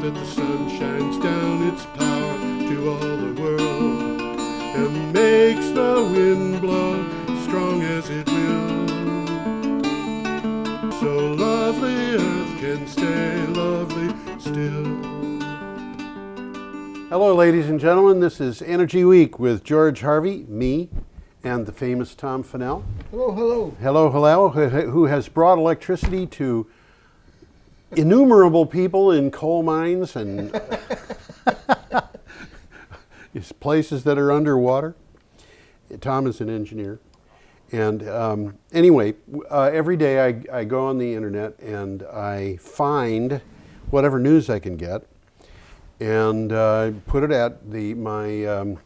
that the sun shines down its power to all the world and makes the wind blow strong as it will. So lovely earth can stay lovely still. Hello, ladies and gentlemen. This is Energy Week with George Harvey, me, and the famous Tom Fennell. Hello, hello. Hello, hello, who has brought electricity to innumerable people in coal mines and places that are underwater. Tom is an engineer. And anyway, every day I go on the internet and I find whatever news I can get and put it at my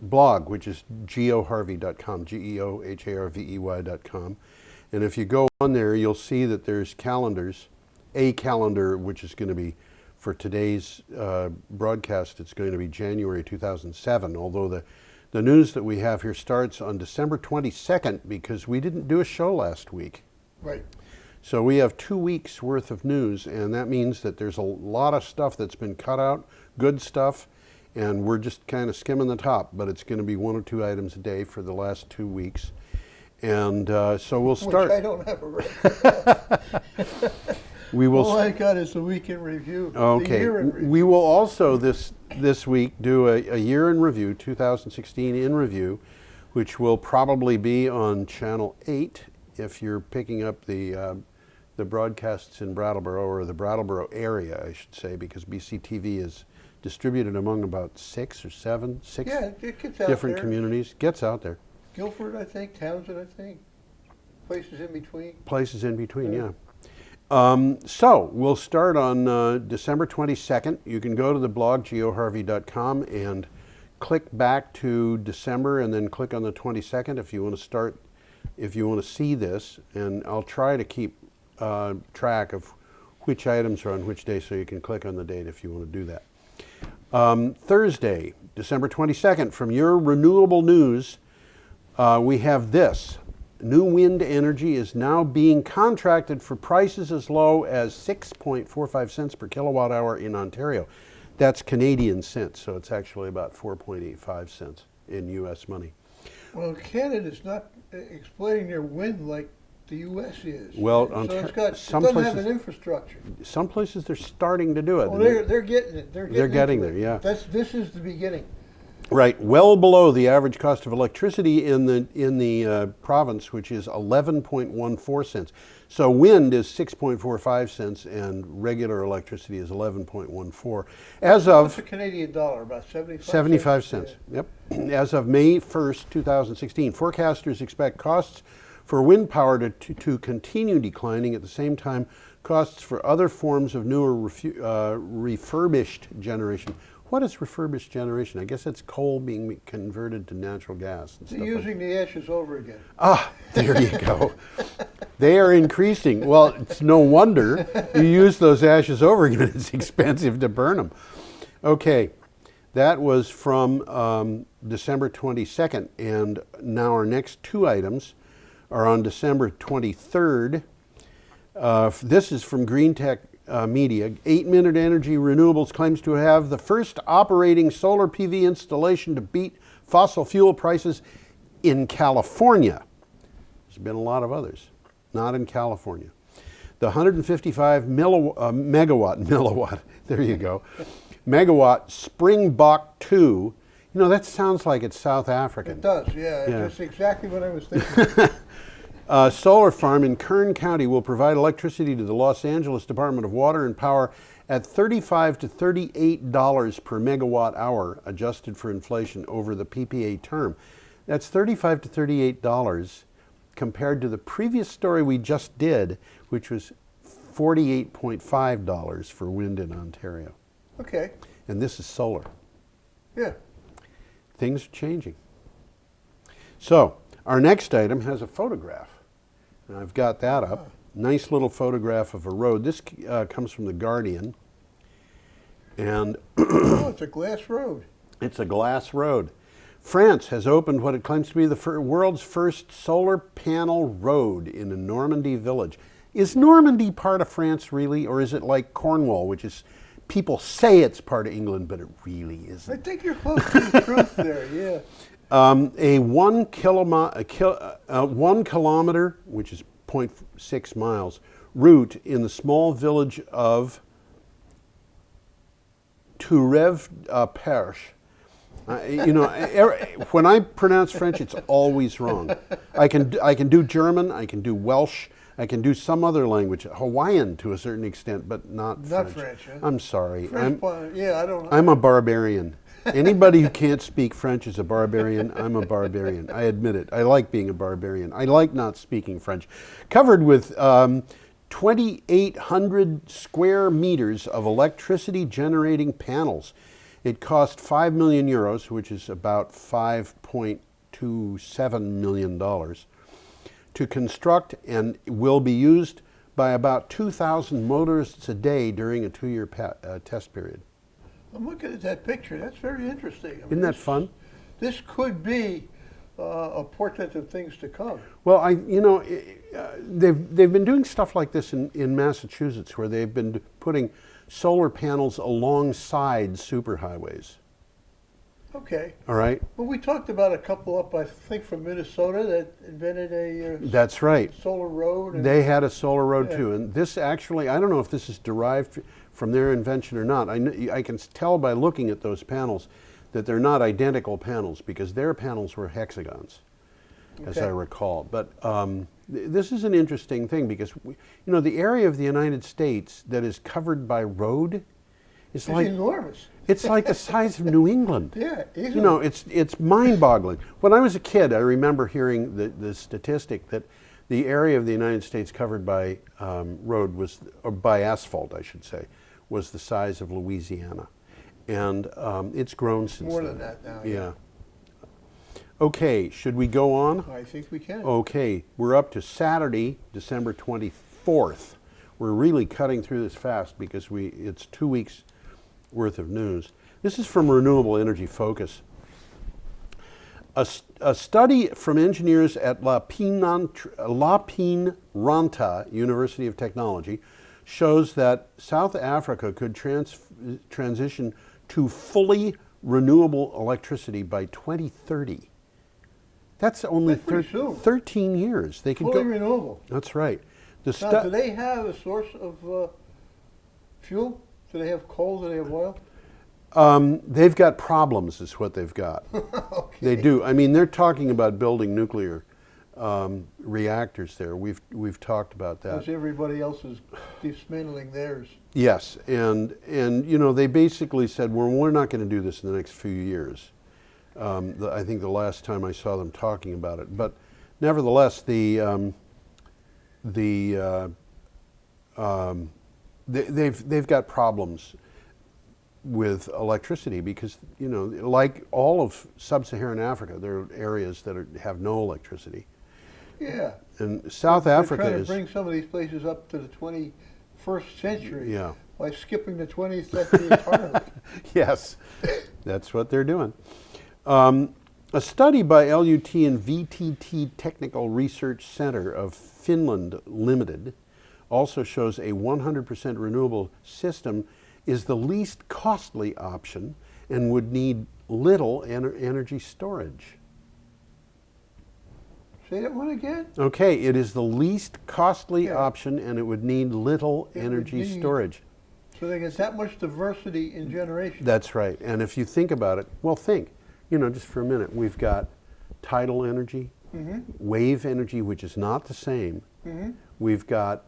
blog, which is geoharvey.com, geoharvey.com. And if you go on there, you'll see that there's calendars, a calendar which is going to be, for today's broadcast, it's going to be January 2007, although the news that we have here starts on December 22nd because we didn't do a show last week. Right. So we have 2 weeks worth of news, and that means that there's a lot of stuff that's been cut out, good stuff, and we're just kind of skimming the top, but it's going to be 1 or 2 items a day for the last 2 weeks. And so we'll start. Which I don't have a record. We will. All I got is the week in review. Okay. The year in review. We will also this week do a year in review, 2016 in review, which will probably be on Channel 8 if you're picking up the broadcasts in Brattleboro, or the Brattleboro area, I should say, because BCTV is distributed among about six Yeah, it gets out different there. communities. Gets out there. Guilford, I think. Townsend, I think. Places in between. Places in between, yeah. So we'll start on December 22nd. You can go to the blog, geoharvey.com, and click back to December and then click on the 22nd if you want to start, if you want to see this. And I'll try to keep track of which items are on which day, so you can click on the date if you want to do that. Thursday, December 22nd, from your renewable news, we have this. New wind energy is now being contracted for prices as low as 6.45 cents per kilowatt hour in Ontario. That's Canadian cents, so it's actually about 4.85 cents in U.S. money. Well, Canada's not exploiting their wind like the U.S. is. Well, so it some doesn't places have an infrastructure. Some places they're starting to do it. Oh, they're getting it. They're getting into there, it. yeah. This is the beginning. Right, well below the average cost of electricity in the province, which is 11.14 cents. So wind is 6.45 cents, and regular electricity is 11.14. As of What's the Canadian dollar? About 75. 75 cents. Yep. As of May 1st, 2016, forecasters expect costs for wind power to continue declining. At the same time, costs for other forms of newer refurbished generation. What is refurbished generation? I guess it's coal being converted to natural gas. And stuff Using the ashes over again. Ah, there you go. They are increasing. Well, it's no wonder you use those ashes over again. It's expensive to burn them. Okay, that was from December 22nd. And now our next 2 items are on December 23rd. This is from Green Tech Media. 8-Minute Energy Renewables claims to have the first operating solar PV installation to beat fossil fuel prices in California. There's been a lot of others, not in California. The 155 megawatt, there you go, megawatt Springbok 2, you know, that sounds like it's South African. It does, yeah. That's exactly what I was thinking. Solar farm in Kern County will provide electricity to the Los Angeles Department of Water and Power at $35 to $38 per megawatt hour, adjusted for inflation over the PPA term. That's $35 to $38 compared to the previous story we just did, which was $48.5 for wind in Ontario. Okay. And this is solar. Yeah. Things are changing. So, our next item has a photograph. And I've got that up. Nice little photograph of a road. This comes from The Guardian. And Oh, it's a glass road. It's a glass road. France has opened what it claims to be the world's first solar panel road in a Normandy village. Is Normandy part of France, really, or is it like Cornwall, which is people say it's part of England, but it really I isn't. think you're close to the truth there, yeah. A 1 kilometer, which is 0.6 miles, route in the small village of Tourev Perche. When I pronounce French, it's always wrong. I can do German, I can do Welsh, I can do some other language, Hawaiian to a certain extent, but not French. Not French, huh? I'm sorry. Yeah, I don't know. I'm a barbarian. Anybody who can't speak French is a barbarian. I'm a barbarian. I admit it. I like being a barbarian. I like not speaking French. Covered with 2,800 square meters of electricity generating panels. It cost 5 million euros, which is about $5.27 million, to construct, and will be used by about 2,000 motorists a day during a 2-year test period. I'm looking at that picture. That's very interesting. I mean, Isn't that fun? This could be a portent of things to come. Well, they've been doing stuff like this in Massachusetts, where they've been putting solar panels alongside superhighways. Okay. All right. Well, we talked about a couple up, I think, from Minnesota that invented a That's right. solar road. They had a solar road Yeah. too, and this actually, I don't know if this is derived from their invention or not. I can tell by looking at those panels that they're not identical panels, because their panels were hexagons, as I recall. But this is an interesting thing, because the area of the United States that is covered by road is It's like enormous. it's like the size of New England. Yeah, easily. It's mind-boggling. When I was a kid, I remember hearing the statistic that the area of the United States covered by road was, or by asphalt, I should say, was the size of Louisiana, and it's grown since More then. than that now. Yeah. Okay, should we go on? I think we can. Okay, we're up to Saturday, December 24th. We're really cutting through this fast because it's 2 weeks worth of news. This is from Renewable Energy Focus. A study from engineers at La Pinaranta University of Technology shows that South Africa could transition to fully renewable electricity by 2030. That's only pretty soon. 13 years. They could Fully go. renewable. That's right. Now, do they have a source of fuel? Do they have coal? Do they have oil? They've got problems, is what they've got. Okay. They do. I mean, they're talking about building nuclear reactors there. We've talked about that. Because everybody else is dismantling theirs. Yes, and they basically said, well, we're not going to do this in the next few years. I think the last time I saw them talking about it, but nevertheless, they've got problems with electricity because like all of sub-Saharan Africa, there are areas that have no electricity. Yeah. And South They're Africa trying to is bring some of these places up to the 21st century. Yeah. By skipping the 20th century entirely. Yes, that's what they're doing. A study by LUT and VTT Technical Research Center of Finland Limited also shows a 100% renewable system is the least costly option and would need little energy storage. Say that one again? Okay, it is the least costly option and it would need little It would energy need- storage. So they get that much diversity in generation. That's right. And if you think about it, well, think, just for a minute, we've got tidal energy, wave energy, which is not the same. We've got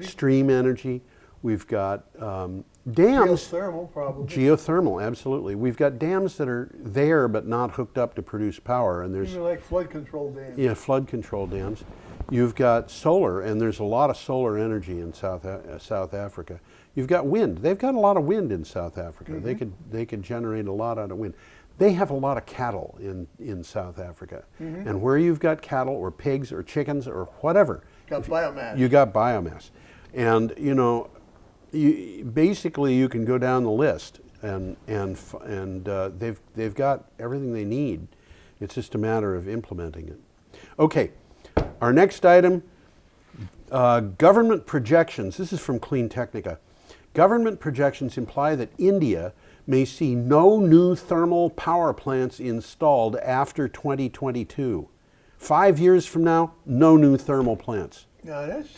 stream energy. We've got dams. Geothermal, probably. Geothermal, absolutely. We've got dams that are there but not hooked up to produce power. And there's Even like flood control dams. Yeah, flood control dams. You've got solar, and there's a lot of solar energy in South Africa. You've got wind. They've got a lot of wind in South Africa. They could generate a lot out of wind. They have a lot of cattle in South Africa. And where you've got cattle or pigs or chickens or whatever, Got biomass. you got biomass. And basically you can go down the list and they've got everything they need. It's just a matter of implementing it. Okay, our next item, government projections. This is from Clean Technica. Government projections imply that India may see no new thermal power plants installed after 2022. 5 years from now, no new thermal plants. Now that's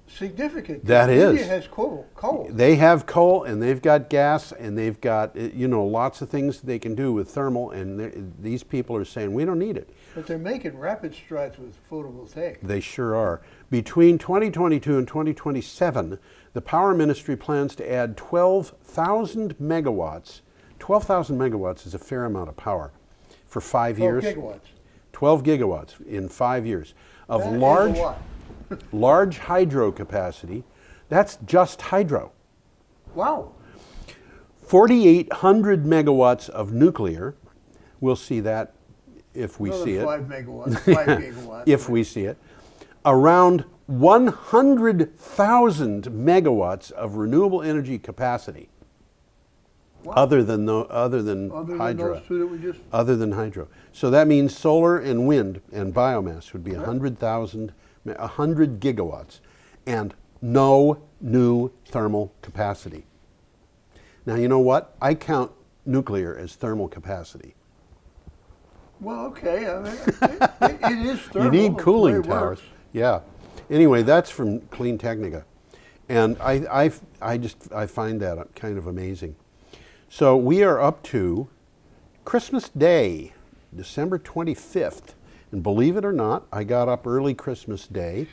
significant. That is. India has coal. They have coal, and they've got gas, and they've got, lots of things they can do with thermal, and these people are saying, we don't need it. But they're making rapid strides with photovoltaic. They sure are. Between 2022 and 2027, the Power Ministry plans to add 12,000 megawatts. 12,000 megawatts is a fair amount of power for 5 years. 12 gigawatts. 12 gigawatts in 5 years of That is a large, lot. large hydro capacity. That's just hydro. Wow. 4,800 megawatts of nuclear. We'll see that if we Another see it. 5 megawatts, 5 gigawatts. If we see it. Around 100,000 megawatts of renewable energy capacity. Wow. Other than Other than hydro. those two that we just. Other than hydro. So that means solar and wind and biomass would be 100,000, 100 gigawatts, and no new thermal capacity. Now, you know what? I count nuclear as thermal capacity. Well, okay. I mean, it is thermal. You need That's cooling the way it towers. works. Yeah. Anyway, that's from Clean Technica. And I find that kind of amazing. So we are up to Christmas Day, December 25th. And believe it or not, I got up early Christmas Day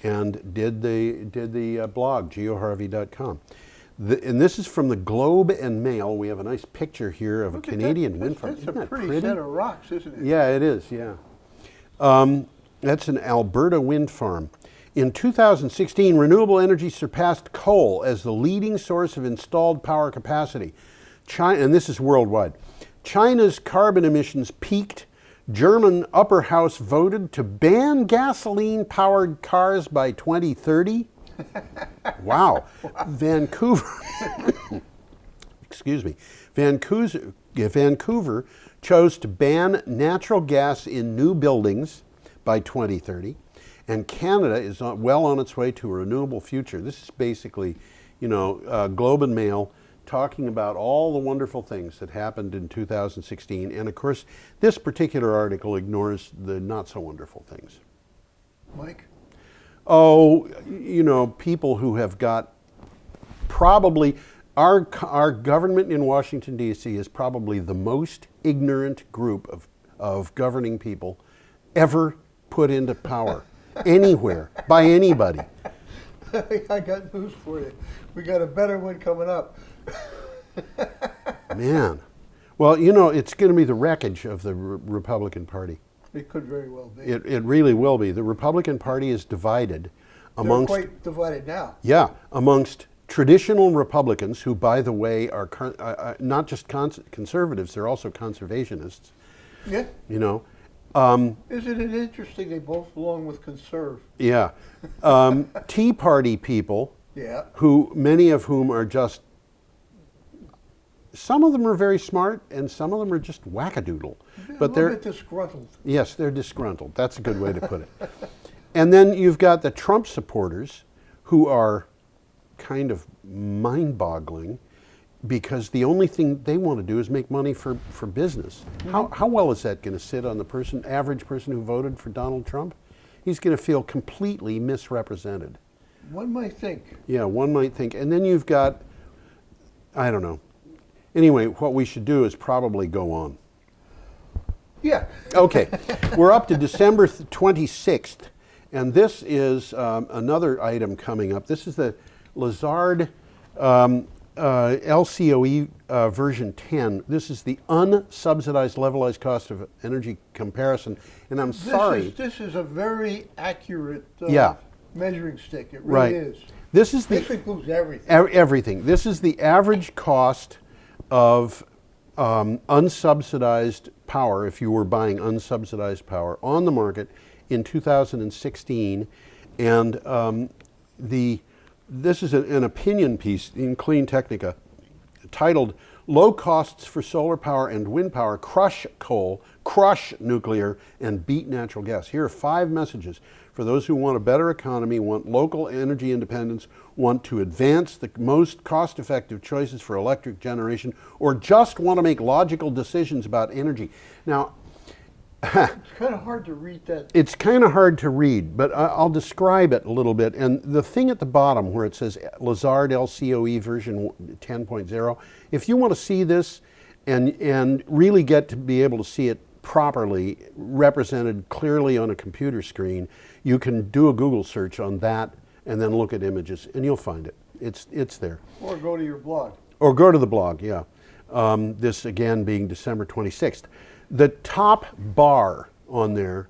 and did the blog, geoharvey.com. And this is from the Globe and Mail. We have a nice picture here of Look a at Canadian that. wind farm. That's Isn't a that pretty set of rocks, isn't it? Yeah, it is, yeah. That's an Alberta wind farm. In 2016, renewable energy surpassed coal as the leading source of installed power capacity. China, and this is worldwide. China's carbon emissions peaked. German upper house voted to ban gasoline-powered cars by 2030. Wow. Vancouver, excuse me, Vancouver chose to ban natural gas in new buildings by 2030, and Canada is well on its way to a renewable future. This is basically, Globe and Mail talking about all the wonderful things that happened in 2016, and of course, this particular article ignores the not so wonderful things. Mike? Oh, people who have got probably, our government in Washington, D.C. is probably the most ignorant group of governing people ever put into power, anywhere, by anybody. I got news for you. We got a better one coming up. Man. Well, it's going to be the wreckage of the Republican Party. It could very well be. It really will be. The Republican Party is divided amongst... They're quite divided now. Yeah, amongst traditional Republicans, who, by the way, are not just conservatives, they're also conservationists. Yeah. Isn't it interesting they both belong with conserve? Yeah. Tea Party people, Yeah. who many of whom are just... Some of them are very smart, and some of them are just wackadoodle. But they're a little bit disgruntled. Yes, they're disgruntled. That's a good way to put it. And then you've got the Trump supporters, who are kind of mind-boggling, because the only thing they want to do is make money for business. Mm-hmm. How well is that going to sit on the average person who voted for Donald Trump? He's going to feel completely misrepresented. One might think. Yeah, one might think. And then you've got, I don't know. Anyway, what we should do is probably go on. Yeah. Okay, we're up to December 26th, and this is another item coming up. This is the Lazard LCOE version 10. This is the unsubsidized levelized cost of energy comparison, and I'm sorry. This is a very accurate measuring stick. It really Right. is. This includes everything. Everything. This is the average cost of unsubsidized power, if you were buying unsubsidized power on the market in 2016, and this is an opinion piece in Clean Technica titled "Low Costs for Solar Power and Wind Power Crush Coal, Crush Nuclear, and Beat Natural Gas." Here are 5 messages for those who want a better economy, want local energy independence, want to advance the most cost-effective choices for electric generation, or just want to make logical decisions about energy. Now, It's kind of hard to read that. it's kind of hard to read, but I'll describe it a little bit. And the thing at the bottom where it says Lazard LCOE version 10.0, if you want to see this and really get to be able to see it properly represented clearly on a computer screen, you can do a Google search on that and then look at images and you'll find it. It's there. Or go to your blog. Or go to the blog, yeah. This again being December 26th. The top bar on there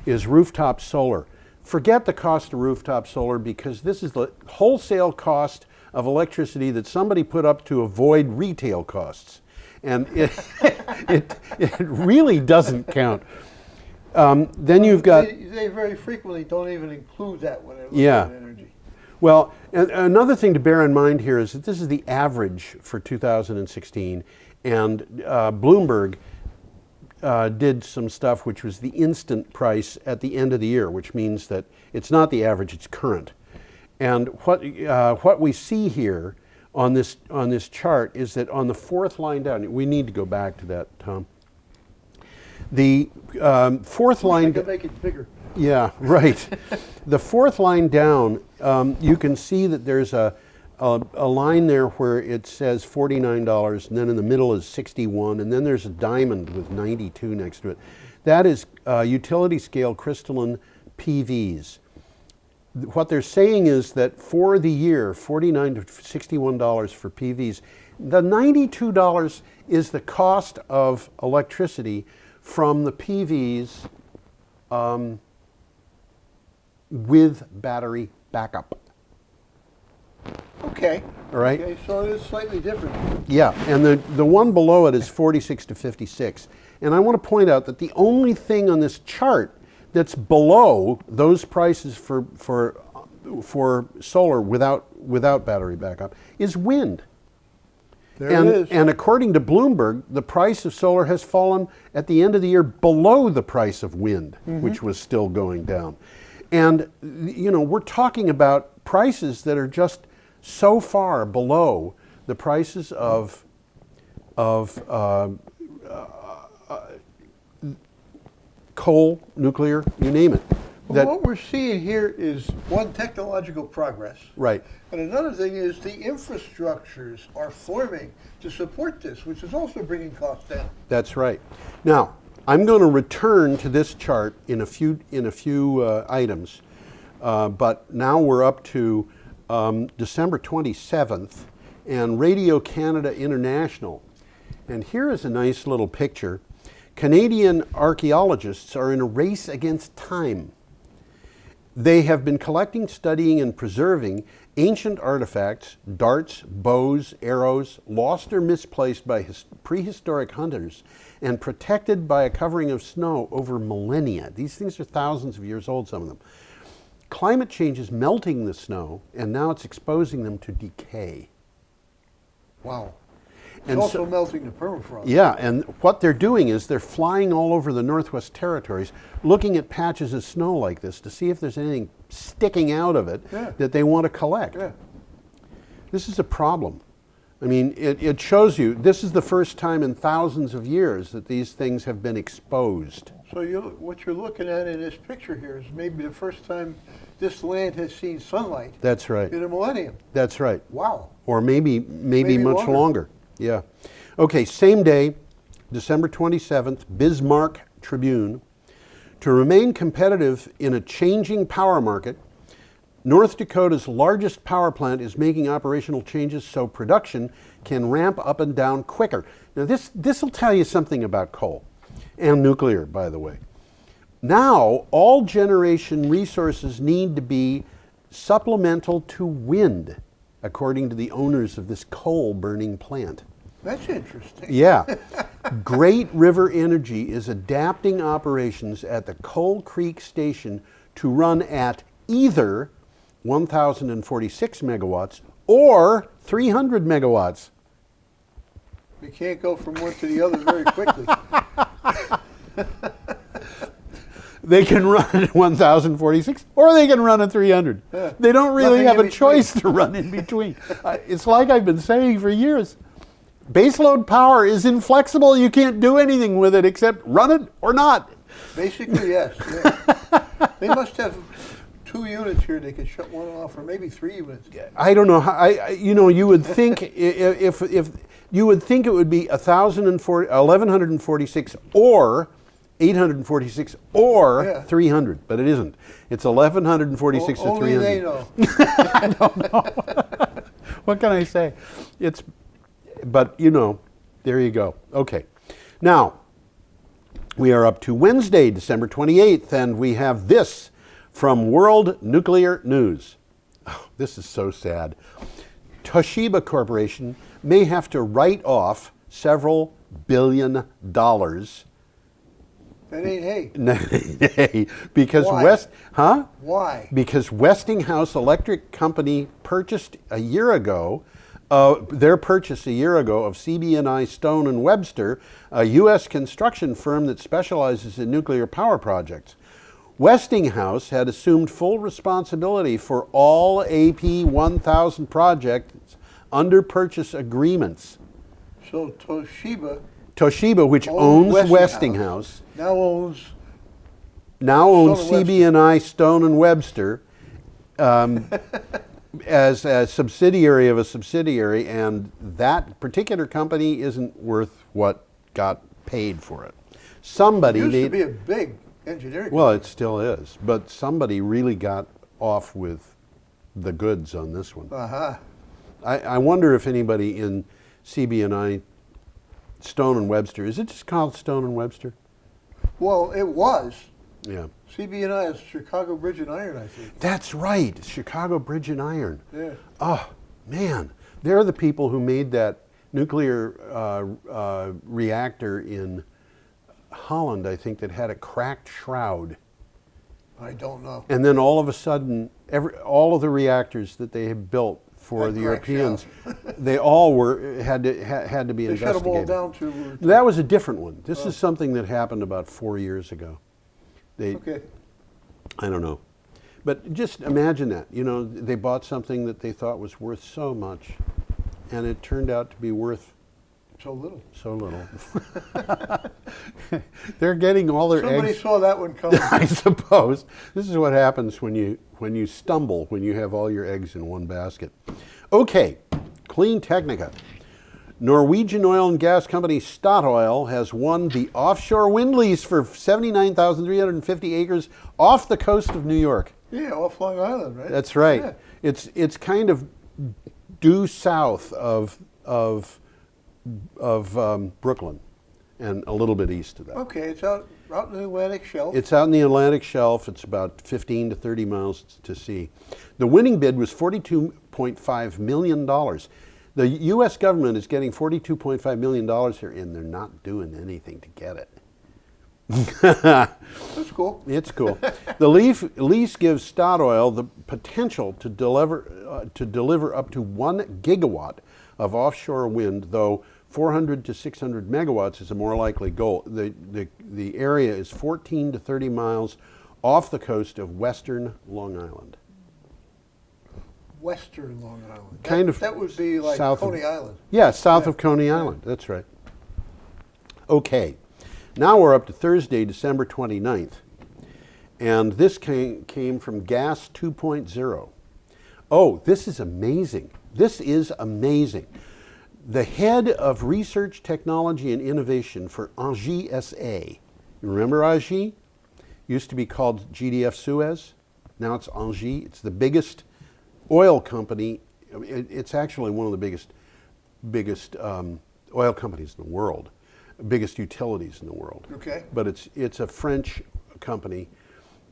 is rooftop solar. Forget the cost of rooftop solar because this is the wholesale cost of electricity that somebody put up to avoid retail costs. And it really doesn't count. Then you've got... They very frequently don't even include that when they're looking Yeah. at energy. Well, and another thing to bear in mind here is that this is the average for 2016, and Bloomberg did some stuff which was the instant price at the end of the year, which means that it's not the average, it's current. And what we see here on this chart is that on the fourth line down, we need to go back to that, Tom. The fourth line... I could make it bigger. Yeah, right. The fourth line down, you can see that there's a line there where it says $49, and then in the middle is 61, and then there's a diamond with 92 next to it. That is utility scale crystalline PVs. What they're saying is that for the year, $49 to $61 for PVs. The $92 is the cost of electricity from the PVs with battery backup. Okay. All right. Okay, so it is slightly different. Yeah, and the one below it is 46 to 56. And I want to point out that the only thing on this chart that's below those prices for solar without battery backup is wind. There it is. And according to Bloomberg, the price of solar has fallen at the end of the year below the price of wind, which was still going down. And, you know, we're talking about prices that are just so far below the prices of coal, nuclear, you name it. Well, what we're seeing here is one, technological progress. Right. And another thing is the infrastructures are forming to support this, which is also bringing costs down. That's right. Now, I'm going to return to this chart in a few items, but now we're up to December 27th and Radio Canada International. And here is a nice little picture. Canadian archaeologists are in a race against time. They have been collecting, studying, and preserving ancient artifacts, darts, bows, arrows, lost or misplaced by prehistoric hunters, and protected by a covering of snow over millennia. These things are thousands of years old, some of them. Climate change is melting the snow, and now it's exposing them to decay. Wow. It's And also melting the permafrost. Yeah, and what they're doing is they're flying all over the Northwest Territories, looking at patches of snow like this to see if there's anything sticking out of it that they want to collect. Yeah. This is a problem. I mean, it shows you, this is the first time in thousands of years that these things have been exposed. So what you're looking at in this picture here is maybe the first time this land has seen sunlight That's right. in a millennium. That's right. Wow. Or maybe much longer. Yeah. Okay, same day, December 27th, Bismarck Tribune. To remain competitive in a changing power market, North Dakota's largest power plant is making operational changes so production can ramp up and down quicker. Now this will tell you something about coal and nuclear, by the way. Now, all generation resources need to be supplemental to wind, according to the owners of this coal burning plant. That's interesting. Yeah. Great River Energy is adapting operations at the Coal Creek Station to run at either 1,046 megawatts or 300 megawatts. You can't go from one to the other very quickly. They can run at 1,046 or they can run at 300. Yeah. They don't really Nothing have in a choice to run in between. It's like I've been saying for years. Baseload power is inflexible. You can't do anything with it except run it or not. Basically, yes. Yeah. They must have 2 units here. They could shut one off, or maybe 3 units. I don't know how. You would think if you would think it would be 1,146 or 846 or 300, but it isn't. It's 1,146 or 300. Only they know. I don't know. What can I say? But there you go. Okay. Now, we are up to Wednesday, December 28th, and we have this from World Nuclear News. Oh, this is so sad. Toshiba Corporation may have to write off several $billion. That ain't hay. Because Why? Why? Because Westinghouse Electric Company purchased a year ago, their purchase a year ago of CB&I Stone and Webster, a U.S. construction firm that specializes in nuclear power projects. Westinghouse had assumed full responsibility for all AP 1000 projects under purchase agreements. So Toshiba, which owns Westinghouse, now owns CB&I Stone and Webster as a subsidiary of a subsidiary, and that particular company isn't worth what got paid for it. Somebody used to be a big engineering. Well, it still is, but somebody really got off with the goods on this one. I wonder if anybody in CB&I Stone and Webster, is it just called Stone and Webster? Well, it was. Yeah. CB&I is Chicago Bridge and Iron, I think. That's right, Chicago Bridge and Iron. Yeah. Oh, man. They're the people who made that nuclear reactor in Holland, I think, that had a cracked shroud. I don't know. And then all of a sudden, all of the reactors that they had built for the Europeans, they all had to be investigated. They shut them all down to... That was a different one. This is something that happened about 4 years ago. Okay. I don't know. But just imagine that. They bought something that they thought was worth so much, and it turned out to be worth so little. So little. They're getting all their eggs. Somebody saw that one coming. I suppose. This is what happens when you stumble, when you have all your eggs in one basket. Okay, Clean Technica. Norwegian oil and gas company Statoil has won the offshore wind lease for 79,350 acres off the coast of New York. Yeah, off Long Island, right? That's right. Yeah. It's kind of due south of Brooklyn, and a little bit east of that. Okay, it's out in the Atlantic Shelf. It's out in the Atlantic Shelf. It's about 15 to 30 miles to sea. The winning bid was $42.5 million. The U.S. government is getting $42.5 million here, and they're not doing anything to get it. That's cool. It's cool. The lease gives Statoil the potential to deliver up to 1 gigawatt of offshore wind, though 400 to 600 megawatts is a more likely goal. The area is 14 to 30 miles off the coast of western Long Island. Western Long Island. That would be like Coney Island. Yeah, south of Coney Island. That's right. Okay. Now we're up to Thursday, December 29th. And this came from Gas 2.0. Oh, this is amazing. This is amazing. The head of Research, Technology, and Innovation for Engie SA. You remember Engie? Used to be called GDF Suez. Now it's Engie. It's the biggest oil company. It's actually one of the biggest oil companies in the world, biggest utilities in the world. Okay. But it's a French company.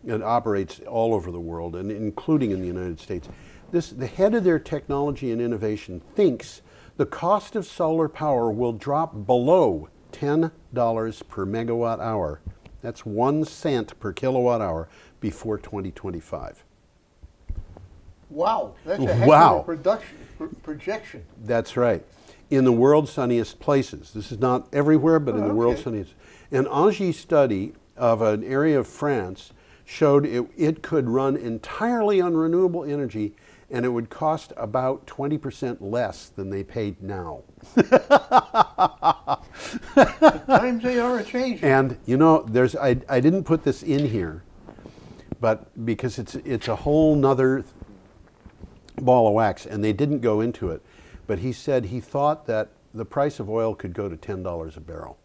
It operates all over the world, and including in the United States. The head of their technology and innovation thinks the cost of solar power will drop below $10 per megawatt hour. That's 1 cent per kilowatt hour before 2025. Wow, that's a heck of a projection. That's right. In the world's sunniest places. This is not everywhere, but in the world's sunniest. An Engie study of an area of France showed it could run entirely on renewable energy, and it would cost about 20% less than they paid now. The times they are changing. And you know, I didn't put this in here, but because it's a whole nother ball of wax, and they didn't go into it. But he said he thought that the price of oil could go to $10 a barrel.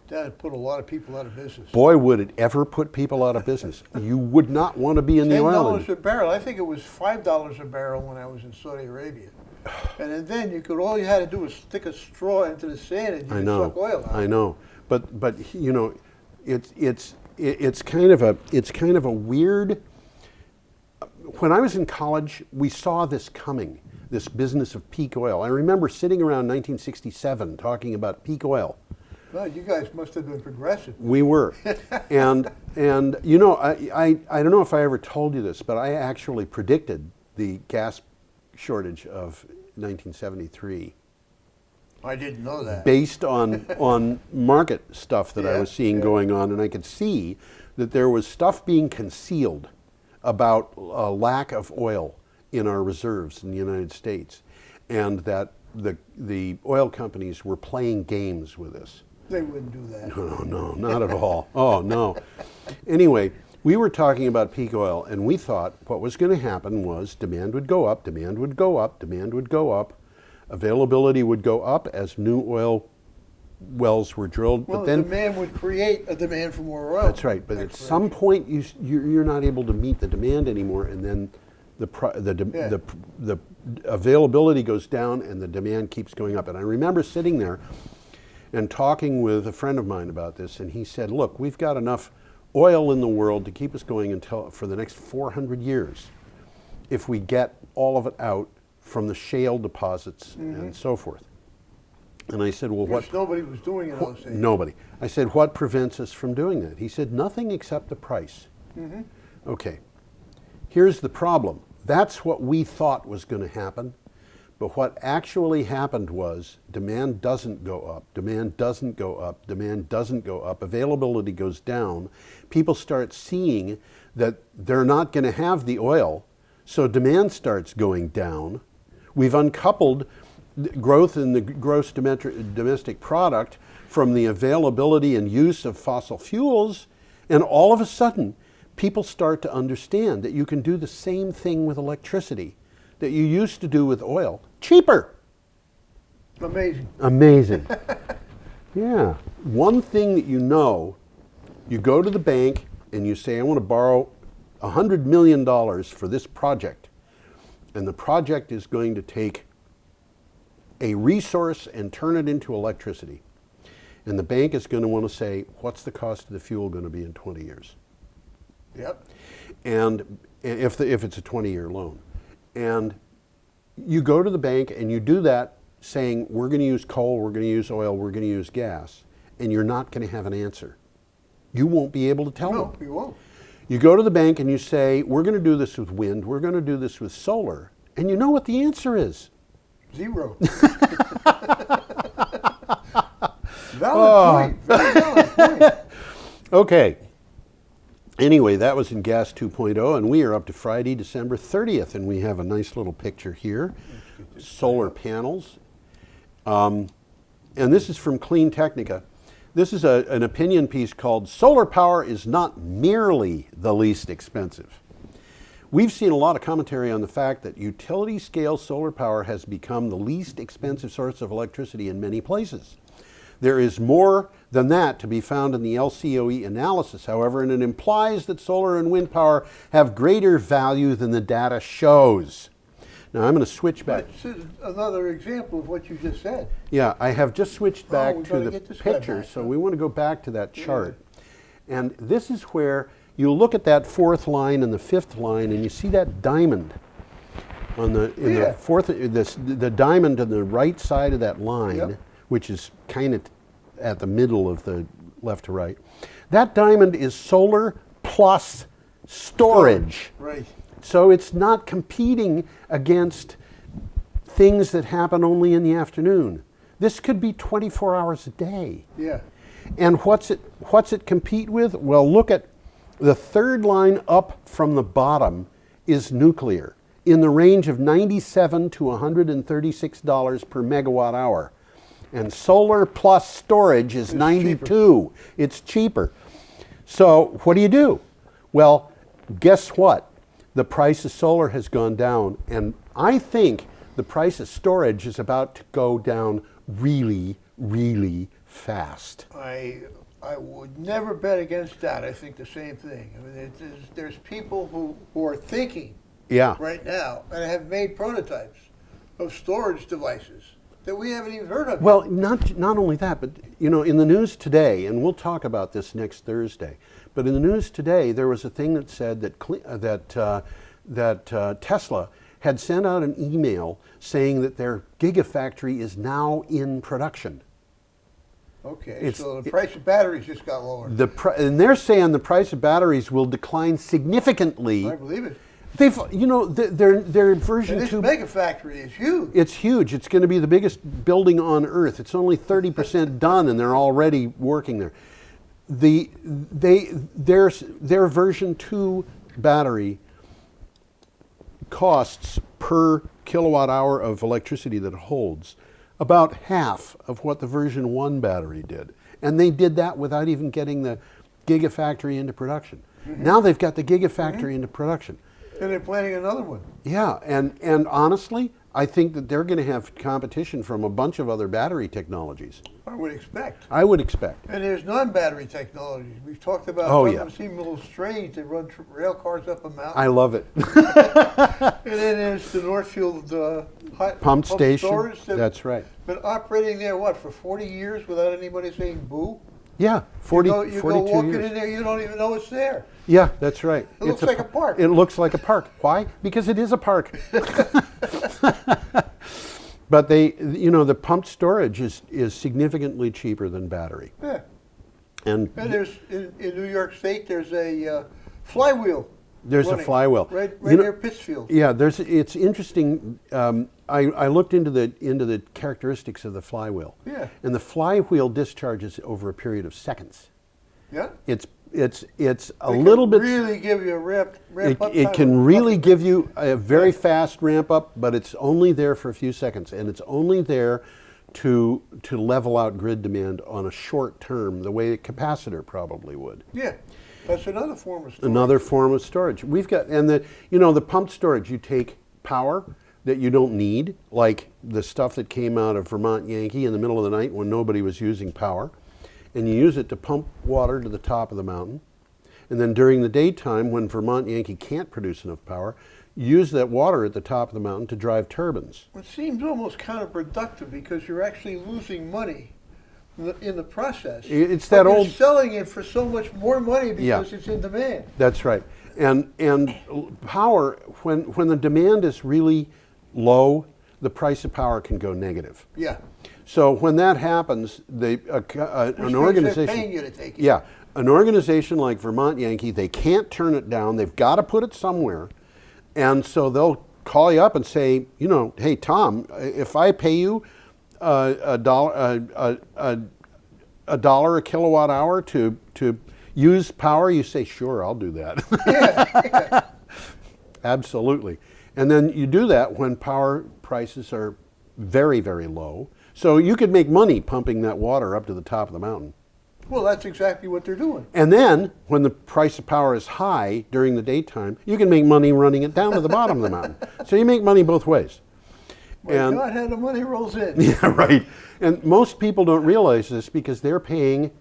That'd put a lot of people out of business. Boy, would it ever put people out of business. You would not want to be in the oil $10 industry. a barrel. I think it was $5 a barrel when I was in Saudi Arabia. And then all you had to do was stick a straw into the sand and you could suck oil out. I know. But you know, it's kind of a weird. When I was in college, we saw this coming, this business of peak oil. I remember sitting around 1967 talking about peak oil. Well, you guys must have been progressive. We were. and you know, I don't know if I ever told you this, but I actually predicted the gas shortage of 1973. I didn't know that. Based on market stuff that I was seeing going on, and I could see that there was stuff being concealed about a lack of oil in our reserves in the United States, and that the oil companies were playing games with us. They wouldn't do that. No, not at all. Oh, no. Anyway, we were talking about peak oil, and we thought what was going to happen was demand would go up, demand would go up, demand would go up, availability would go up as new oil wells were drilled. Well, but then demand would create a demand for more oil. That's right. But at some point, you're not able to meet the demand anymore, and then the availability goes down, and the demand keeps going up. And I remember sitting there and talking with a friend of mine about this, and he said, "Look, we've got enough oil in the world to keep us going for the next 400 years, if we get all of it out from the shale deposits and so forth." And I said, well, Which nobody was doing in those days. Nobody. I said, what prevents us from doing that? He said, nothing except the price. Okay. Here's the problem. That's what we thought was going to happen. But what actually happened was demand doesn't go up, demand doesn't go up, demand doesn't go up, availability goes down. People start seeing that they're not going to have the oil, so demand starts going down. We've uncoupled growth in the gross domestic product from the availability and use of fossil fuels, and all of a sudden, people start to understand that you can do the same thing with electricity that you used to do with oil, cheaper. Amazing. Amazing. Yeah. One thing that you go to the bank and you say, I want to borrow $100 million for this project. And the project is going to take a resource and turn it into electricity. And the bank is going to want to say, what's the cost of the fuel going to be in 20 years? Yep. And if it's a 20-year loan. And you go to the bank and you do that saying, we're going to use coal, we're going to use oil, we're going to use gas, and you're not going to have an answer. You won't be able to tell them. No, you won't. You go to the bank and you say, we're going to do this with wind, we're going to do this with solar, and you know what the answer is? Zero. Valid point. Very valid point. Okay. Anyway, that was in Gas 2.0, and we are up to Friday, December 30th, and we have a nice little picture here. Solar panels. And this is from Clean Technica. This is an opinion piece called Solar Power is Not Merely the Least Expensive. We've seen a lot of commentary on the fact that utility-scale solar power has become the least expensive source of electricity in many places. There is more than that to be found in the LCOE analysis, however, and it implies that solar and wind power have greater value than the data shows. Now I'm going to switch back. This is another example of what you just said. Yeah, I have just switched back we've to gotta the get this guy picture, back, so huh? we want to go back to that chart. And this is where you look at that fourth line and the fifth line, and you see that diamond on the fourth, the diamond on the right side of that line, which is kind of at the middle of the left to right. That diamond is solar plus storage. Right. So it's not competing against things that happen only in the afternoon. This could be 24 hours a day. Yeah. And what's it compete with? Well, look at the third line up from the bottom is nuclear in the range of $97 to $136 per megawatt hour. And solar plus storage is 92. It's cheaper. So what do? Well, guess what? The price of solar has gone down, and I think the price of storage is about to go down really, really fast. I would never bet against that. I think the same thing. I mean, there's people who are thinking right now and have made prototypes of storage devices that we haven't even heard of. Well, not only that, but in the news today, and we'll talk about this next Thursday, but in the news today there was a thing that said that Tesla had sent out an email saying that their gigafactory is now in production. Okay, so the price of batteries just got lower. And they're saying the price of batteries will decline significantly. I believe it. Their version 2. And this mega factory is huge. It's huge. It's going to be the biggest building on Earth. It's only 30% done, and they're already working there. Their version 2 battery costs per kilowatt hour of electricity that it holds about half of what the version 1 battery did. And they did that without even getting the gigafactory into production. Mm-hmm. Now they've got the gigafactory into production. And they're planning another one. Yeah, and honestly, I think that they're going to have competition from a bunch of other battery technologies. I would expect. And there's non-battery technologies. We've talked about. It seems a little strange to run rail cars up a mountain. I love it. And then there's the Northfield pump station. Stores That's right. Been operating there for 40 years without anybody saying boo. Yeah, 42 you go walking years. in there, you don't even know it's there. Yeah, that's right. It looks like a park. It looks like a park. Why? Because it is a park. But the pumped storage is significantly cheaper than battery. Yeah. And there's in New York State there's a flywheel. There's a flywheel right near Pittsfield. Yeah, it's interesting. I looked into the characteristics of the flywheel. Yeah. And the flywheel discharges over a period of seconds. Yeah. It's a little bit. Really give you a ramp up. It can really give you a very fast ramp up, but it's only there for a few seconds, and it's only there to level out grid demand on a short term, the way a capacitor probably would. Yeah. That's another form of storage. Another form of storage. We've got, and the pumped storage, you take power that you don't need, like the stuff that came out of Vermont Yankee in the middle of the night when nobody was using power, and you use it to pump water to the top of the mountain. And then during the daytime, when Vermont Yankee can't produce enough power, you use that water at the top of the mountain to drive turbines. It seems almost counterproductive because you're actually losing money in the process. It's that old. You're selling it for so much more money because it's in demand. That's right. And power, when the demand is really low, the price of power can go negative. Yeah. So when that happens, an organization paying you to take it. Yeah, an organization like Vermont Yankee, they can't turn it down. They've got to put it somewhere, and so they'll call you up and say, hey Tom, if I pay you a dollar a kilowatt hour to use power, you say, sure, I'll do that. Yeah. Absolutely. And then you do that when power prices are very, very low. So you could make money pumping that water up to the top of the mountain. Well, that's exactly what they're doing. And then when the price of power is high during the daytime, you can make money running it down to the bottom of the mountain. So you make money both ways. My God, how the money rolls in. Yeah, right. And most people don't realize this because they're paying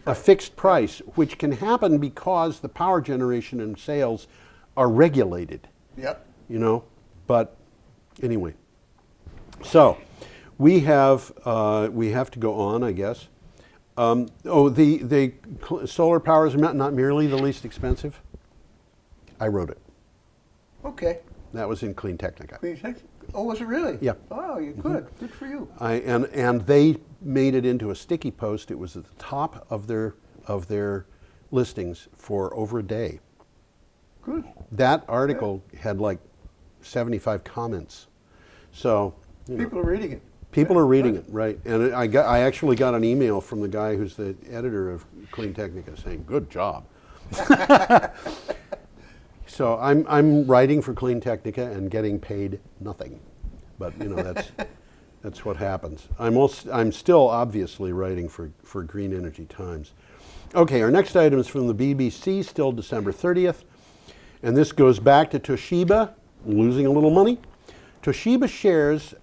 a fixed price, which can happen because the power generation and sales are regulated. Yep. But anyway. So we have to go on, I guess. The solar power is not merely the least expensive. I wrote it. Okay. That was in Clean Technica. Clean Technica? Oh, was it really? Yeah. Oh, you're good. Good for you. And they made it into a sticky post. It was at the top of their listings for over a day. Good. That article had like 75 comments. So people are reading it. People are reading it, right? And I actually got an email from the guy who's the editor of Clean Technica saying, "Good job." So I'm writing for Clean Technica and getting paid nothing, but that's what happens. I'm still obviously writing for Green Energy Times. Okay, our next item is from the BBC, still December 30th, and this goes back to Toshiba losing a little money. Toshiba shares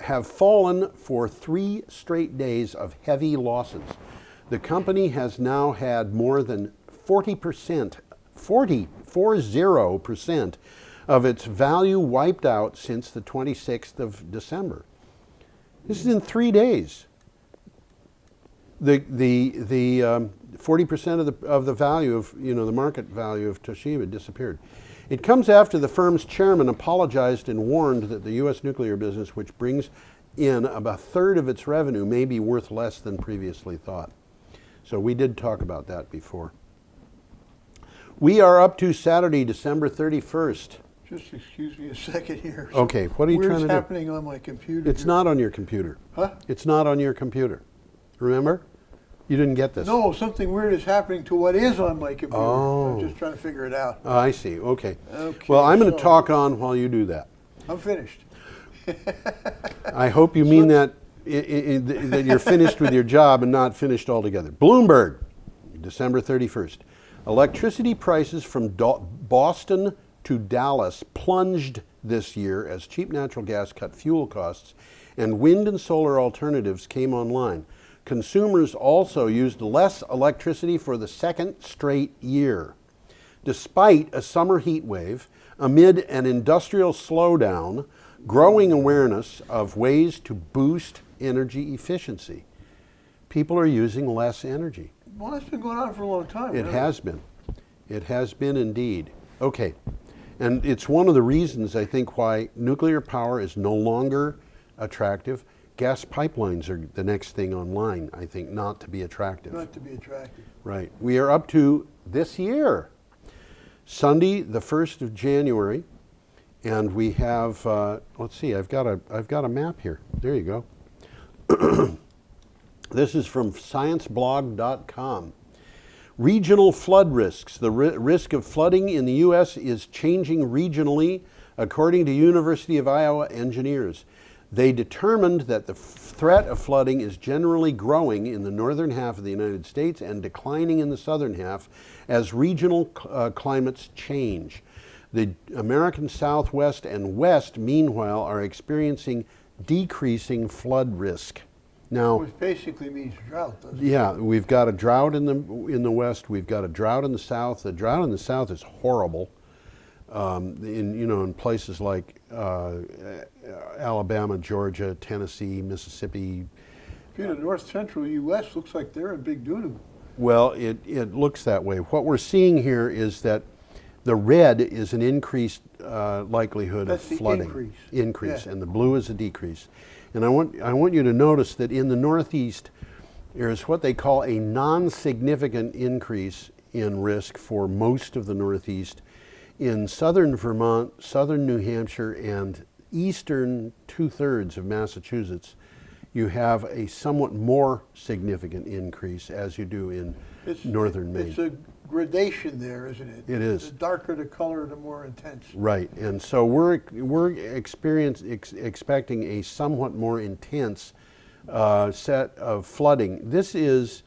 have fallen for 3 straight days of heavy losses. The company has now had more than 40% of its value wiped out since the 26th of December. This is in 3 days. The 40% of the value of the market value of Toshiba disappeared. It comes after the firm's chairman apologized and warned that the U.S. nuclear business, which brings in about a third of its revenue, may be worth less than previously thought. So we did talk about that before. We are up to Saturday, December 31st. Just excuse me a second here. Okay, what are you trying to do? Where's happening on my computer? It's not on your computer. Huh? It's not on your computer. Remember? You didn't get this. No, something weird is happening to what is on my computer. Oh. I'm just trying to figure it out. I see. Okay. Okay, Well, I'm going to talk on while you do that. I'm finished. I hope you mean that you're finished with your job and not finished altogether. Bloomberg, December 31st. Electricity prices from Boston to Dallas plunged this year as cheap natural gas cut fuel costs and wind and solar alternatives came online. Consumers also used less electricity for the second straight year. Despite a summer heat wave, amid an industrial slowdown, growing awareness of ways to boost energy efficiency. People are using less energy. Well, that's been going on for a long time. It has been. It has been indeed. Okay. And it's one of the reasons, I think, why nuclear power is no longer attractive. Gas pipelines are the next thing online, I think, not to be attractive. Not to be attractive. Right. We are up to this year, Sunday, the 1st of January, and we have, let's see, I've got a map here. There you go. This is from scienceblog.com. Regional flood risks. The risk of flooding in the U.S. is changing regionally, according to University of Iowa engineers. They determined that the threat of flooding is generally growing in the northern half of the United States and declining in the southern half as regional climates change. The American Southwest and West, meanwhile, are experiencing decreasing flood risk. Now, which basically means drought, doesn't it? Yeah, we've got a drought in the West. We've got a drought in the South. The drought in the South is horrible. In places like Alabama, Georgia, Tennessee, Mississippi. The north central U.S. looks like they're in big doo-doo. Well, it looks that way. What we're seeing here is that the red is an increased likelihood of flooding. Increase, yeah. And the blue is a decrease. And I want you to notice that in the Northeast, there's what they call a non-significant increase in risk for most of the Northeast. In southern Vermont, southern New Hampshire, and eastern 2/3 of Massachusetts, you have a somewhat more significant increase as you do in northern Maine. It's a gradation there, isn't it? It is. The darker the color, the more intense. Right, and so we're expecting a somewhat more intense set of flooding. This is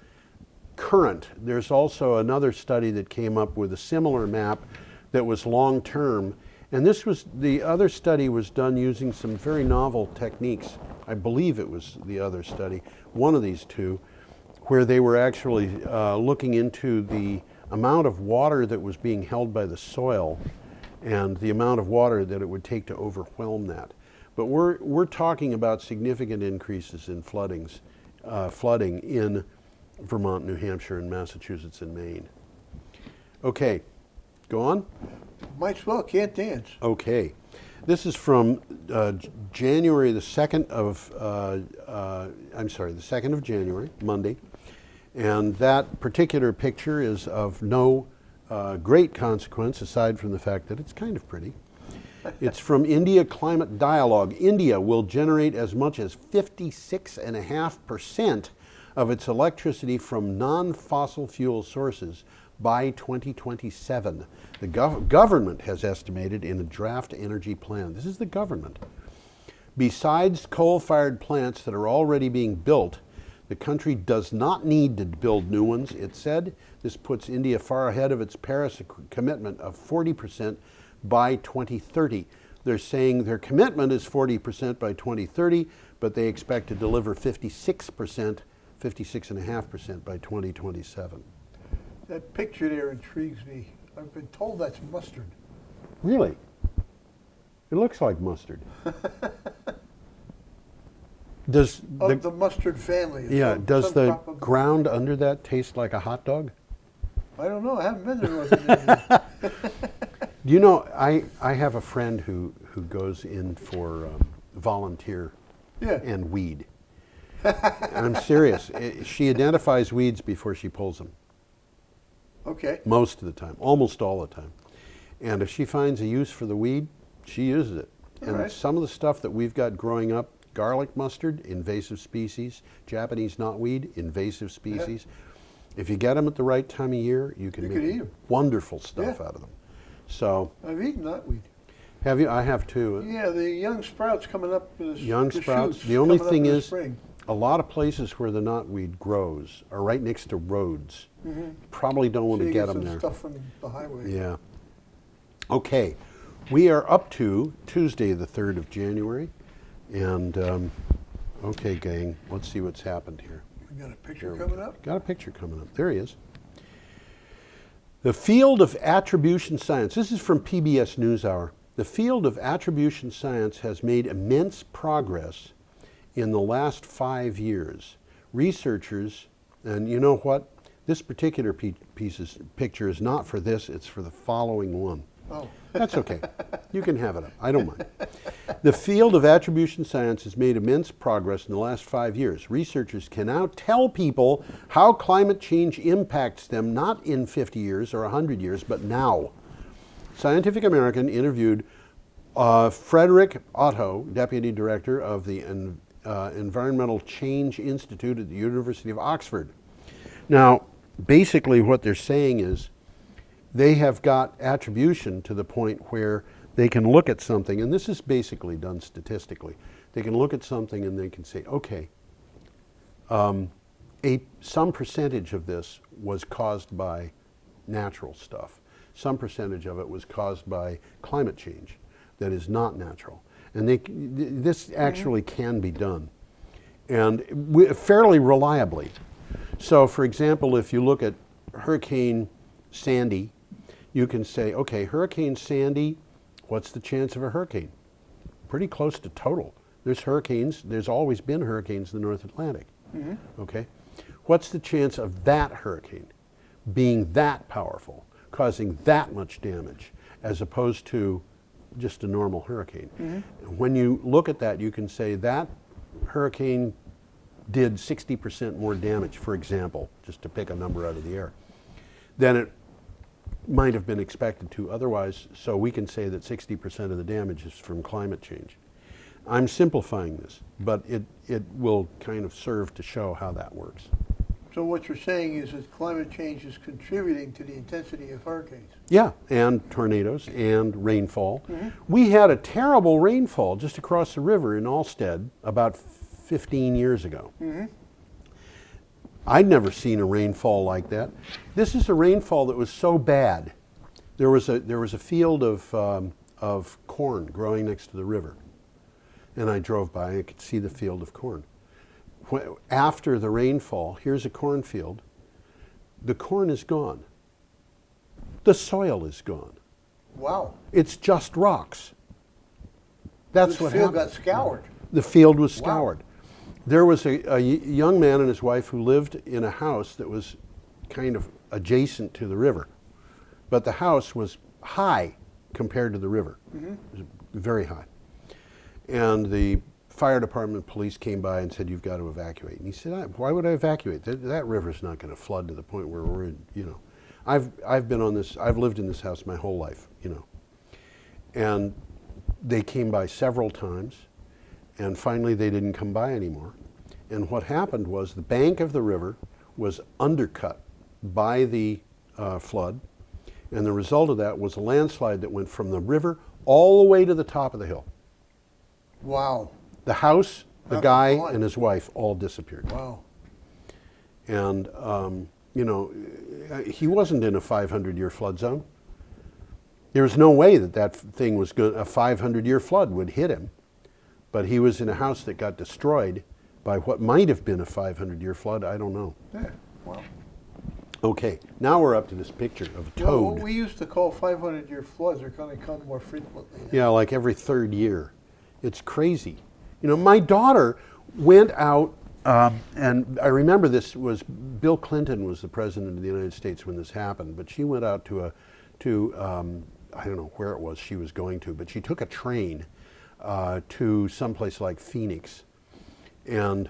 current. There's also another study that came up with a similar map that was long-term, and the other study was done using some very novel techniques. I believe it was the other study, one of these two, where they were actually looking into the amount of water that was being held by the soil and the amount of water that it would take to overwhelm that. But we're talking about significant increases in flooding in Vermont, New Hampshire, and Massachusetts and Maine. Okay, go on. Might as well, can't dance. Okay. This is from January the 2nd of, the 2nd of January, Monday. And that particular picture is of no great consequence aside from the fact that it's kind of pretty. It's from India Climate Dialogue. India will generate as much as 56.5% of its electricity from non-fossil fuel sources by 2027. The government has estimated in a draft energy plan. This is the government. Besides coal-fired plants that are already being built, the country does not need to build new ones, it said. This puts India far ahead of its Paris commitment of 40% by 2030. They're saying their commitment is 40% by 2030, but they expect to deliver 56%, 56.5% by 2027. That picture there intrigues me. I've been told that's mustard. Really? It looks like mustard. Does the mustard family. Yeah, does the ground under that taste like a hot dog? I don't know. I haven't been to Northern India. Do you know, I have a friend who goes in for volunteer and weed. I'm serious. She identifies weeds before she pulls them. Okay. Most of the time, almost all the time. And if she finds a use for the weed, she uses it. And some of the stuff that we've got growing up, garlic mustard, invasive species. Japanese knotweed, invasive species. If you get them at the right time of year, you can make wonderful stuff out of them. So I've eaten knotweed. Have you? I have too. Yeah, the young sprouts coming up. Young sprouts. The only thing is, a lot of places where the knotweed grows are right next to roads. Probably don't want to get them there. Stuff from the highway. Yeah. Okay, we are up to Tuesday, the 3rd of January. And, okay, gang, let's see what's happened here. We got a picture coming up? Got a picture coming up. There he is. The field of attribution science. This is from PBS NewsHour. The field of attribution science has made immense progress in the last 5 years. Researchers, and you know what? This particular picture is not for this, it's for the following one. Oh. That's okay. You can have it up. I don't mind. The field of attribution science has made immense progress in the last 5 years. Researchers can now tell people how climate change impacts them, not in 50 years or 100 years, but now. Scientific American interviewed Frederick Otto, Deputy Director of the Environmental Change Institute at the University of Oxford. Now, basically what they're saying is, they have got attribution to the point where they can look at something, and this is basically done statistically. They can look at something and they can say, okay, some percentage of this was caused by natural stuff. Some percentage of it was caused by climate change that is not natural. And this actually can be done, and fairly reliably. So, for example, if you look at Hurricane Sandy, you can say, okay, Hurricane Sandy, what's the chance of a hurricane? Pretty close to total. There's hurricanes, there's always been hurricanes in the North Atlantic. Okay? What's the chance of that hurricane being that powerful, causing that much damage, as opposed to just a normal hurricane? When you look at that, you can say that hurricane did 60% more damage, for example, just to pick a number out of the air, than it might have been expected to otherwise, so we can say that 60% of the damage is from climate change. I'm simplifying this, but it will kind of serve to show how that works. So what you're saying is that climate change is contributing to the intensity of hurricanes? Yeah, and tornadoes and rainfall. We had a terrible rainfall just across the river in Allstead about 15 years ago. I'd never seen a rainfall like that. This is a rainfall that was so bad. There was a field of corn growing next to the river, and I drove by and I could see the field of corn. After the rainfall, here's a cornfield. The corn is gone. The soil is gone. Wow. It's just rocks. That's what happened. The field got scoured. The field was scoured. Wow. There was a young man and his wife who lived in a house that was kind of adjacent to the river. But the house was high compared to the river. It was very high. And the fire department, police came by and said, you've got to evacuate. And he said, why would I evacuate? That river's not going to flood to the point where we're, I've been on this, I've lived in this house my whole life, And They came by several times, and finally they didn't come by anymore. And what happened was the bank of the river was undercut by the flood, and the result of that was a landslide that went from the river all the way to the top of the hill. Wow. The house, the That's guy, gone. and his wife all disappeared. Wow. And, you know, he wasn't in a 500-year flood zone. There was no way that that thing was good, a 500-year flood would hit him. But he was in a house that got destroyed by what might have been a 500-year flood. I don't know. Yeah. Wow. Okay, now we're up to this picture of a Well, toad. what we used to call 500-year floods are going to come more frequently now. Yeah, like every third year. It's crazy. You know, my daughter went out, and I remember this was, Bill Clinton was the president of the United States when this happened, but she went out to I don't know where it was she was going to, but she took a train to someplace like Phoenix and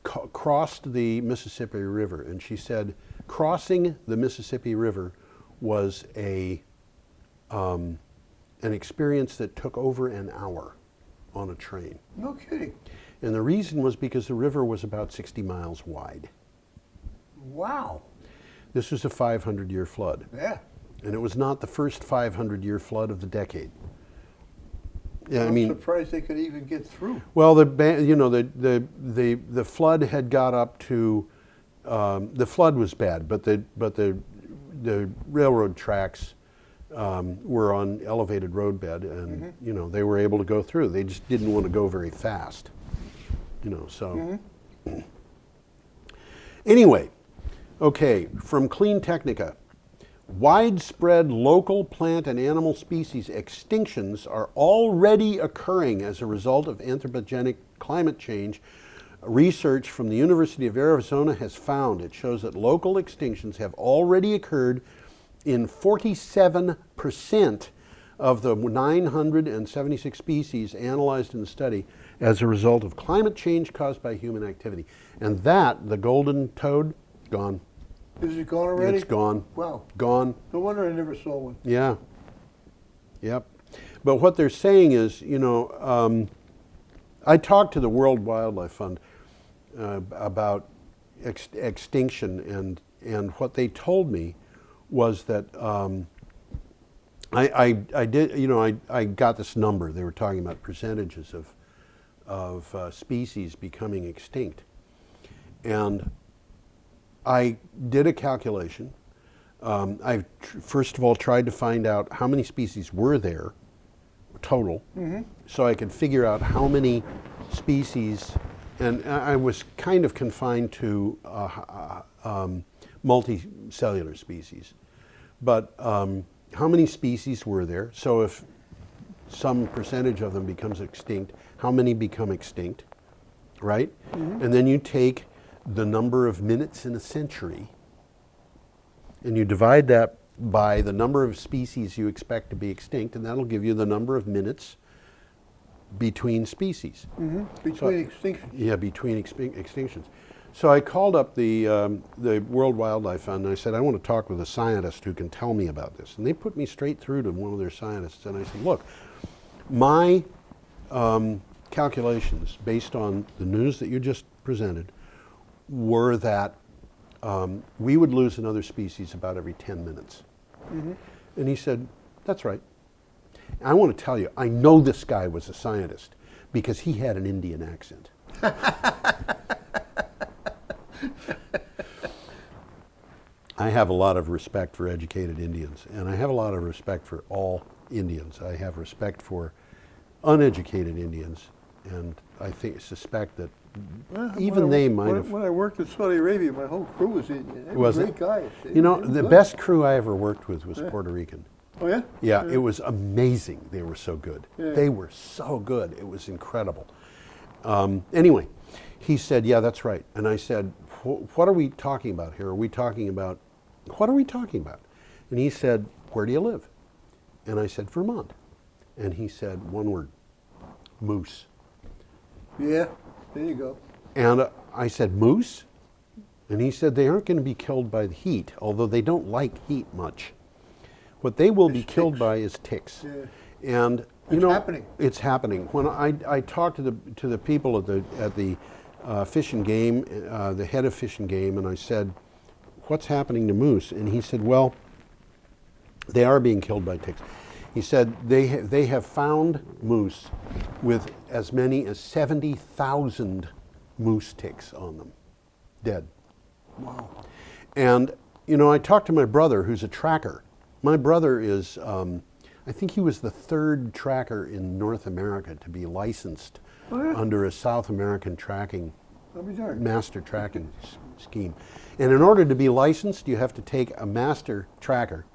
crossed the Mississippi River. And she said crossing the Mississippi River was an experience that took over an hour on a train. No kidding. And the reason was because the river was about 60 miles wide. Wow. This was a 500-year flood. Yeah. And it was not the first 500-year flood of the decade. Yeah, I'm surprised they could even get through. well, the flood had got up to, the flood was bad, but the railroad tracks were on elevated roadbed, and you know, they were able to go through. They just didn't want to go very fast, you know. So anyway, okay, from Clean Technica. Widespread local plant and animal species extinctions are already occurring as a result of anthropogenic climate change. Research from the University of Arizona has found, it shows that local extinctions have already occurred in 47% of the 976 species analyzed in the study as a result of climate change caused by human activity. And that, the golden toad, gone. Is it gone already? It's gone. Wow. Gone. No wonder I never saw one. Yeah. Yep. But what they're saying is, you know, I talked to the World Wildlife Fund about extinction, and what they told me was that I did, you know, I got this number. They were talking about percentages of species becoming extinct, and I did a calculation. I first of all tried to find out how many species were there total, so I could figure out how many species, and I was kind of confined to multicellular species, but how many species were there? So if some percentage of them becomes extinct, how many become extinct, right? And then you take the number of minutes in a century, and you divide that by the number of species you expect to be extinct, and that'll give you the number of minutes between species. Between extinctions. Yeah, between extinctions. So I called up the World Wildlife Fund, and I said, I want to talk with a scientist who can tell me about this. And they put me straight through to one of their scientists, and I said, look, my calculations based on the news that you just presented were that we would lose another species about every 10 minutes. And he said, that's right. I want to tell you, I know this guy was a scientist because he had an Indian accent. I have a lot of respect for educated Indians, and I have a lot of respect for all Indians. I have respect for uneducated Indians, and I suspect that even they might have. When I worked in Saudi Arabia, my whole crew was Indian. They were Was great it? guys. You know, the best crew I ever worked with was Puerto Rican. Oh yeah? Yeah, it was amazing. They were so good. Yeah. They were so good. It was incredible. Anyway, he said, yeah, that's right. And I said, what are we talking about here? What are we talking about? And he said, where do you live? And I said, Vermont. And he said, one word, moose. Yeah, there you go. And I said, moose? And he said, they aren't going to be killed by the heat, although they don't like heat much. What they will be killed by is ticks. Yeah. And It's happening. It's happening. When I talked to the people at the Fish and Game, the head of Fish and Game, and I said, "What's happening to moose?" And he said, "Well, they are being killed by ticks." He said they have found moose with as many as 70,000 moose ticks on them, dead. Wow. And I talked to my brother, who's a tracker. My brother is, I think he was the third tracker in North America to be licensed under a South American tracking, master tracking scheme. And in order to be licensed, you have to take a master tracker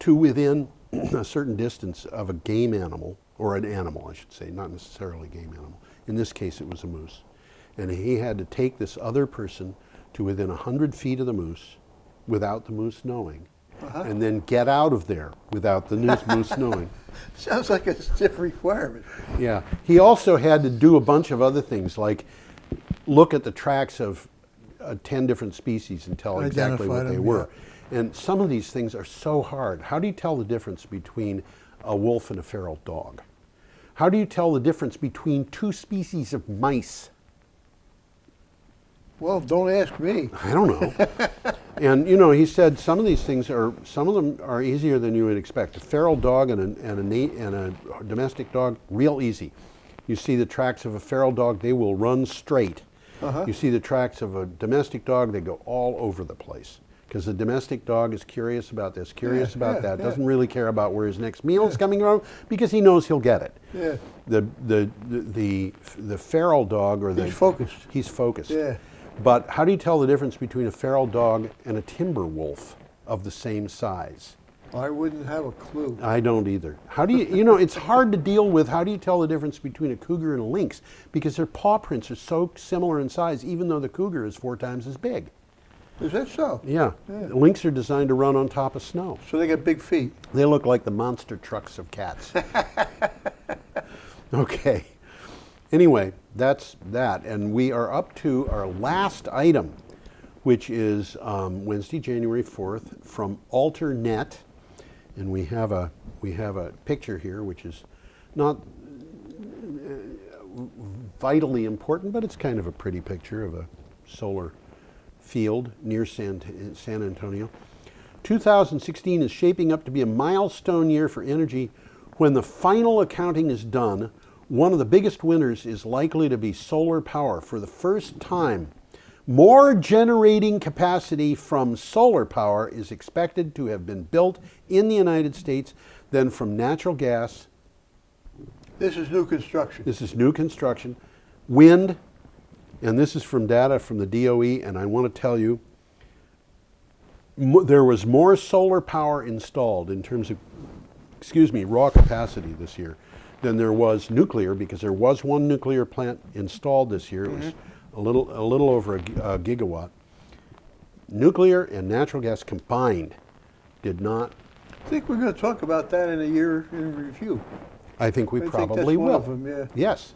to within a certain distance of a game animal, or an animal, I should say, not necessarily a game animal. In this case, it was a moose. And he had to take this other person to within 100 feet of the moose without the moose knowing, and then get out of there without the moose knowing. Sounds like a stiff requirement. Yeah. He also had to do a bunch of other things, like look at the tracks of 10 different species and tell exactly what they were. And some of these things are so hard. How do you tell the difference between a wolf and a feral dog? How do you tell the difference between two species of mice? Well, don't ask me. I don't know. And he said some of them are easier than you would expect. A feral dog and a domestic dog, real easy. You see the tracks of a feral dog, they will run straight. You see the tracks of a domestic dog, they go all over the place. Because the domestic dog is curious about this, curious about that, doesn't really care about where his next meal is coming from, because he knows he'll get it. Yeah. The feral dog, or he's focused. He's focused. Yeah. But how do you tell the difference between a feral dog and a timber wolf of the same size? I wouldn't have a clue. I don't either. How do you, it's hard to deal with. How do you tell the difference between a cougar and a lynx? Because their paw prints are so similar in size, even though the cougar is 4 times as big. Is that so? Yeah. Lynx are designed to run on top of snow. So they got big feet. They look like the monster trucks of cats. Okay. Anyway, that's that. And we are up to our last item, which is Wednesday, January 4th, from AlterNet. And we have a picture here, which is not vitally important, but it's kind of a pretty picture of a solar field near San Antonio. 2016 is shaping up to be a milestone year for energy. When the final accounting is done, one of the biggest winners is likely to be solar power. For the first time, more generating capacity from solar power is expected to have been built in the United States than from natural gas. This is new construction. This is new construction. Wind, and this is from data from the DOE, and I want to tell you, there was more solar power installed in terms of, raw capacity this year than there was nuclear, because there was one nuclear plant installed this year. It was a little over a gigawatt. Nuclear and natural gas combined did not. I think we're going to talk about that in a year in review. I think we probably will. will. One of them, yeah. Yes.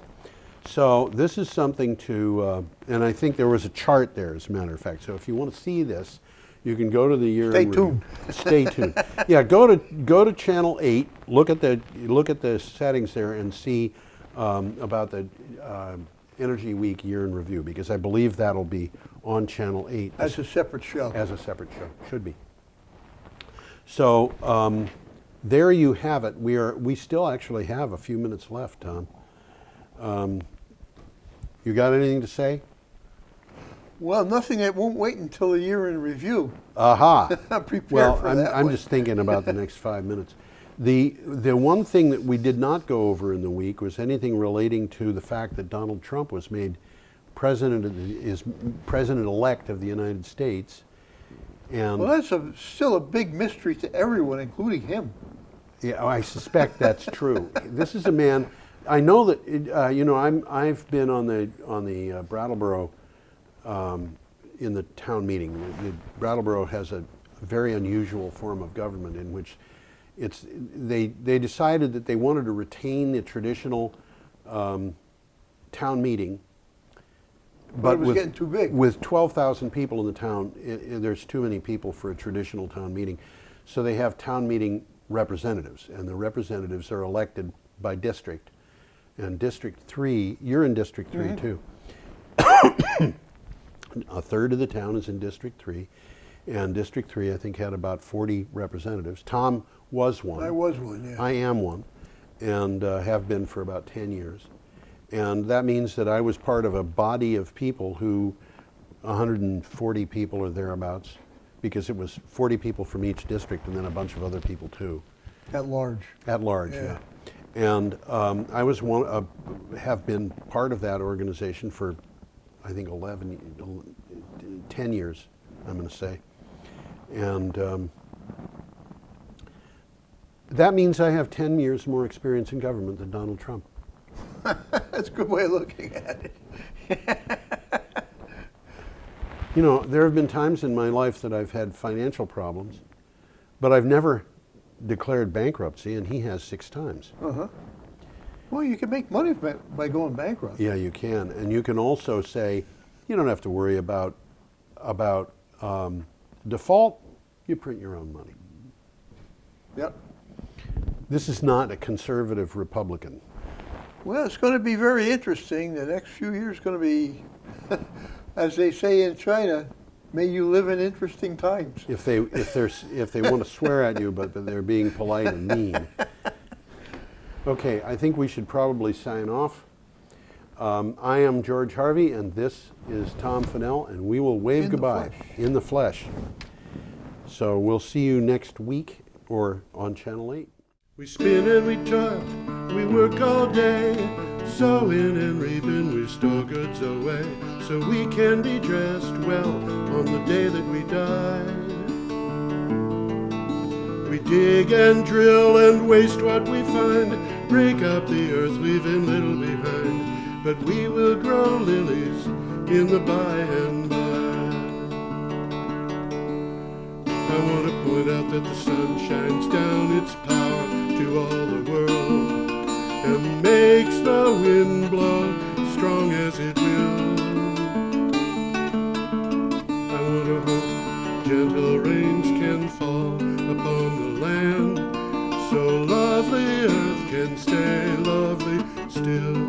So this is something to, and I think there was a chart there, as a matter of fact. So if you want to see this, you can go to the year. Stay tuned. Stay tuned. Yeah, go to channel 8. Look at the settings there and see about the Energy Week year in review, because I believe that'll be on channel 8 as a separate show. As a separate show, should be. So there you have it. We still actually have a few minutes left, Tom. You got anything to say? Well, nothing. That won't wait until the year in review. Aha. I'm prepared well, for that. I'm just thinking about the next 5 minutes. The one thing that we did not go over in the week was anything relating to the fact that Donald Trump was made president-elect of the United States. And well, that's still a big mystery to everyone, including him. Yeah, I suspect that's true. This is a man. I know that I've been on the Brattleboro in the town meeting. The Brattleboro has a very unusual form of government in which they decided that they wanted to retain the traditional town meeting, but it was getting too big. With 12,000 people in the town, there's too many people for a traditional town meeting. So they have town meeting representatives, and the representatives are elected by district. And District 3, you're in District 3 too. A third of the town is in District 3, and District 3 I think had about 40 representatives. Tom was one. I was one, yeah. I am one, and have been for about 10 years. And that means that I was part of a body of people who, 140 people or thereabouts, because it was 40 people from each district and then a bunch of other people too. At large. At large, yeah. And I was have been part of that organization for, I think, 10 years, I'm going to say. And that means I have 10 years more experience in government than Donald Trump. That's a good way of looking at it. You know, there have been times in my life that I've had financial problems, but I've never declared bankruptcy, and he has 6 times. Well, you can make money by going bankrupt. Yeah, you can. And you can also say, you don't have to worry about default. You print your own money. Yep. This is not a conservative Republican. Well, it's going to be very interesting. The next few years are going to be, as they say in China, may you live in interesting times. If they want to swear at you, but they're being polite and mean. Okay, I think we should probably sign off. I am George Harvey, and this is Tom Fennell, and we will wave goodbye in the flesh. So we'll see you next week or on Channel 8. We spin and we toil, we work all day, sowing and reaping, we store goods away, so we can be dressed well on the day that we die. We dig and drill and waste what we find, break up the earth, leaving little behind, but we will grow lilies in the by and by. I want to point out that the sun shines down its power to all the world and makes the wind blow strong as it will. I want to hope gentle rains can fall upon the land, so lovely earth can stay lovely still.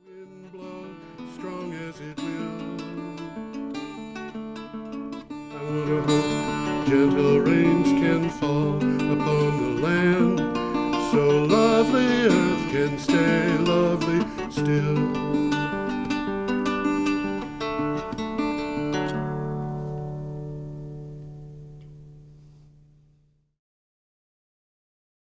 Wind blow strong as it will. I want to hope gentle rains can fall upon the land, so lovely earth can stay lovely still.